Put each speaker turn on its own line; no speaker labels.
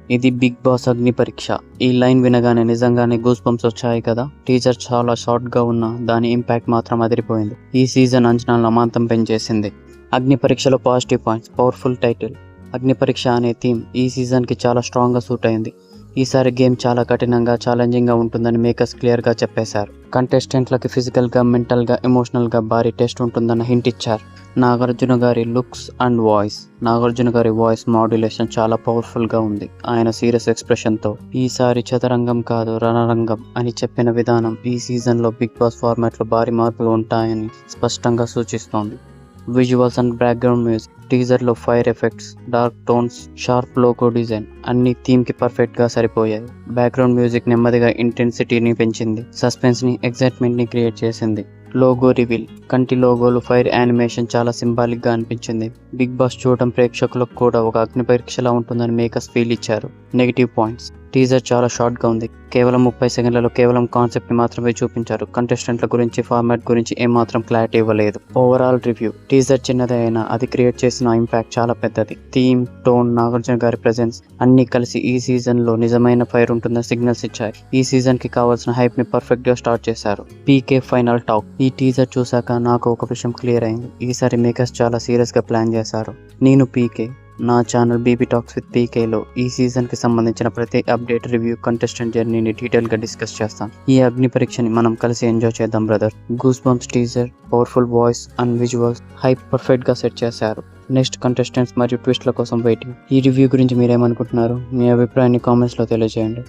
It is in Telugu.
ఇది బిగ్ బాస్ అగ్ని పరీక్ష. ఈ లైన్ వినగానే నిజంగానే గూస్ బంప్స్ వచ్చాయి కదా. టీజర్ చాలా షార్ట్ గా ఉన్నా దాని ఇంపాక్ట్ మాత్రం అదిరిపోయింది. ఈ సీజన్ అంచనాలను అమాంతం పెంచేసింది. అగ్ని పరీక్షలో పాజిటివ్ పాయింట్స్. Powerful title. అగ్ని పరీక్ష అనే థీమ్ ఈ సీజన్ కి చాలా స్ట్రాంగ్ గా సూట్ అయింది. ఈసారి గేమ్ చాలా కఠినంగా ఛాలెంజింగ్ గా ఉంటుందని మేకర్స్ క్లియర్ గా చెప్పేశారు. కంటెస్టెంట్లకి ఫిజికల్ గా, మెంటల్ గా, ఎమోషనల్ గా భారీ టెస్ట్ ఉంటుందన్న హింట్ ఇచ్చారు. నాగార్జున గారి లుక్స్ అండ్ వాయిస్. నాగార్జున గారి వాయిస్ మాడ్యులేషన్ చాలా పవర్ఫుల్ గా ఉంది. ఆయన సీరియస్ ఎక్స్ప్రెషన్ తో ఈసారి చదరంగం కాదు రణరంగం అని చెప్పిన విధానం ఈ సీజన్ లో బిగ్ బాస్ ఫార్మాట్ లో భారీ మార్పులు ఉంటాయని స్పష్టంగా సూచిస్తోంది. Visuals and background music. Teaser లో fire effects, dark tones, sharp logo design అన్ని థీమ్ కి పర్ఫెక్ట్ గా సరిపోయాయి. బ్యాక్గ్రౌండ్ మ్యూజిక్ నెమ్మదిగా ఇంటెన్సిటీని పెంచింది, సస్పెన్స్ ని, ఎక్సైట్మెంట్ ని క్రియేట్ చేసింది. Logo reveal. కంటి లోగోలు, ఫైర్ యానిమేషన్ చాలా సింబాలిక్ గా అనిపించింది. బిగ్ బాస్ చూడడం ప్రేక్షకులకు కూడా ఒక అగ్ని పరీక్షలా ఉంటుందని మేకర్స్ ఫీల్ ఇచ్చారు. Negative points. టీజర్ చాలా షార్ట్ గా ఉంది. కేవలం 30 సెకండ్లలో కేవలం కాన్సెప్ట్ ని మాత్రమే చూపించారు. కంటెస్టెంట్ల గురించి, ఫార్మాట్ గురించి ఏమాత్రం క్లారిటీ ఇవ్వలేదు. Overall review. టీజర్ చిన్నదే అయినా అది క్రియేట్ చేసిన ఇంపాక్ట్ చాలా పెద్దది. థీమ్, టోన్, నాగార్జున గారి ప్రెజెన్స్ అన్ని కలిసి ఈ సీజన్ లో నిజమైన ఫైర్ ఉంటుందని సిగ్నల్స్ ఇచ్చాయి. ఈ సీజన్ కి కావాల్సిన హైప్ ని పర్ఫెక్ట్ గా స్టార్ట్ చేశారు. పీకే ఫైనల్ టాక్. ఈ టీజర్ చూసాక నాకు ఒక విషయం క్లియర్ అయింది. ఈసారి మేకర్స్ చాలా సీరియస్ గా ప్లాన్ చేశారు. నేను పీకే, నా ఛానల్ బీబీ టాక్స్ విత్ పీకేలో ఈ సీజన్ కి సంబంధించిన ప్రతి అప్డేట్, రివ్యూ, కంటెస్టెంట్ జర్నీని డీటెయిల్ గా డిస్కస్ చేస్తాం. ఈ అగ్ని పరీక్షని మనం కలిసి ఎంజాయ్ చేద్దాం brother. Goose bumps teaser, powerful voice and visuals, hype perfect గా సెట్ చేశారు. నెక్స్ట్ కంటెస్టెంట్స్ మరియు ట్విస్ట్ల కోసం వెయిటింగ్. ఈ రివ్యూ గురించి మీరేమనుకుంటున్నారు? మీ అభిప్రాయాన్ని కామెంట్స్ లో తెలియజేయండి.